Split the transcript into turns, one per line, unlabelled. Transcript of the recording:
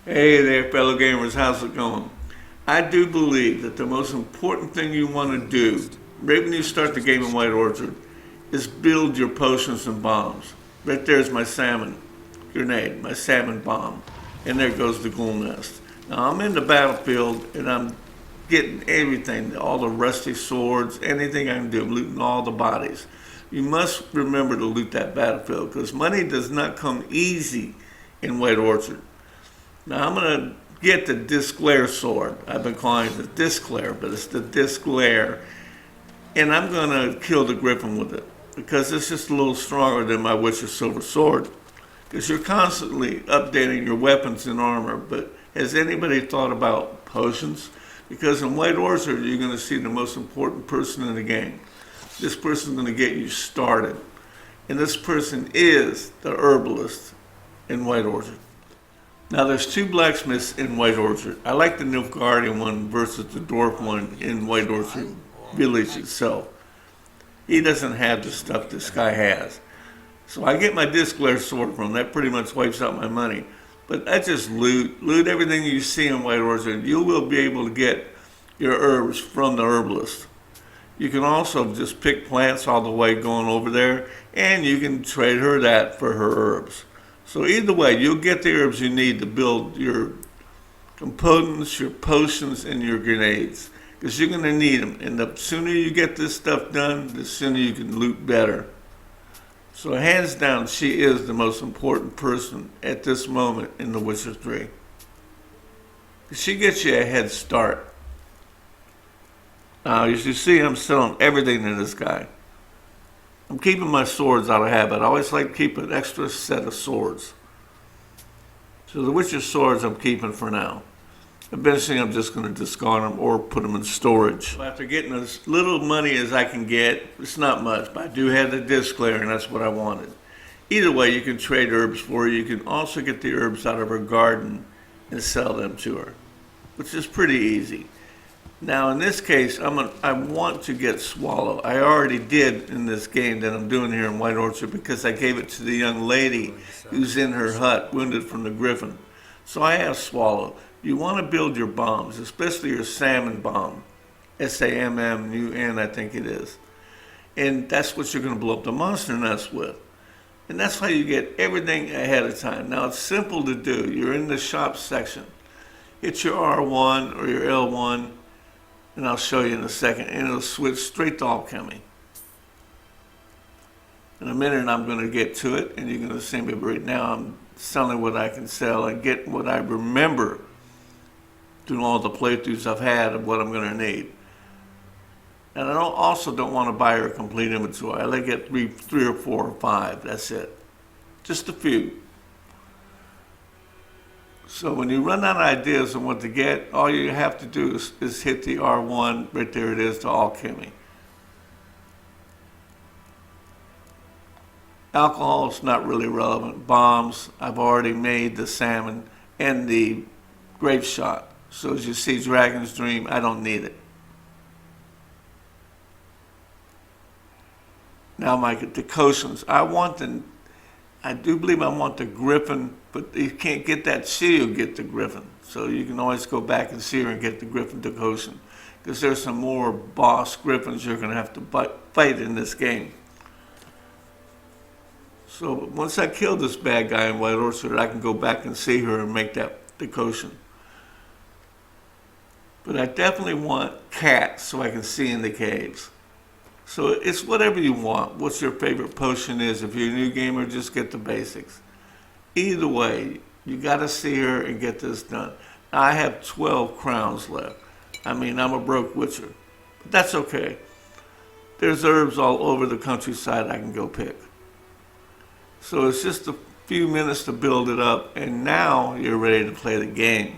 Hey there, fellow gamers. How's it going? I do believe that the most important thing you want to do right when you start the game in White Orchard is build your potions and bombs. Right there's my salmon grenade, my salmon bomb. And there goes the ghoul nest. Now I'm in the battlefield and I'm getting everything, all the rusty swords, anything I can do, I'm looting all the bodies. You must remember to loot that battlefield because money does not come easy in White Orchard. Now I'm going to get the Disclair sword. I've been calling it the Disclair, but it's the Disclair. And I'm going to kill the Griffin with it because it's just a little stronger than my Witcher Silver Sword. Because you're constantly updating your weapons and armor. But has anybody thought about potions? Because in White Orchard, you're going to see the most important person in the game. This person's going to get you started. And this person is the herbalist in White Orchard. Now there's two blacksmiths in White Orchard. I like the Nilfgaardian one versus the dwarf one in White Orchard village itself. He doesn't have the stuff this guy has. So I get my Disclair sword from him. That pretty much wipes out my money. But I just loot everything you see in White Orchard. You will be able to get your herbs from the herbalist. You can also just pick plants all the way going over there, and you can trade her that for her herbs. So either way, you'll get the herbs you need to build your components, your potions, and your grenades. Because you're going to need them. And the sooner you get this stuff done, the sooner you can loot better. So hands down, she is the most important person at this moment in The Witcher 3. She gets you a head start. Now, as you see, I'm selling everything to this guy. I'm keeping my swords out of habit. I always like to keep an extra set of swords. So the Witcher swords I'm keeping for now. Eventually I'm just going to discard them or put them in storage. After getting as little money as I can get, it's not much, but I do have the Disclair and that's what I wanted. Either way, you can trade herbs for her. You can also get the herbs out of her garden and sell them to her, which is pretty easy. Now, in this case, I want to get Swallow. I already did in this game that I'm doing here in White Orchard because I gave it to the young lady who's in her hut, wounded from the Griffin. So I have Swallow. You want to build your bombs, especially your salmon bomb. SAMMUN, I think it is. And that's what you're going to blow up the monster nest with. And that's how you get everything ahead of time. Now, it's simple to do. You're in the shop section. Hit your R1 or your L1. And I'll show you in a second, and it'll switch straight to alchemy. In a minute, I'm going to get to it, and you're going to see me. But right now, I'm selling what I can sell and get what I remember doing all the playthroughs I've had of what I'm going to need. And I also don't want to buy her a complete inventory. I like get three or four or five. That's it. Just a few. So when you run out of ideas on what to get, all you have to do is hit the R1, right there it is, to alchemy. Alcohol is not really relevant. Bombs, I've already made the salmon and the grape shot. So as you see, Dragon's Dream, I don't need it. Now the potions, I do believe I want the Griffin, but you can't get that shield, get the Griffin. So you can always go back and see her and get the Griffin decoction. Because there's some more boss Griffins you're going to have to fight in this game. So once I kill this bad guy in White Orchard, I can go back and see her and make that decoction. But I definitely want cats so I can see in the caves. So it's whatever you want. What's your favorite potion is. If you're a new gamer, just get the basics. Either way, you got to see her and get this done. I have 12 crowns left. I mean, I'm a broke witcher. But that's okay. There's herbs all over the countryside I can go pick. So it's just a few minutes to build it up, and now you're ready to play the game.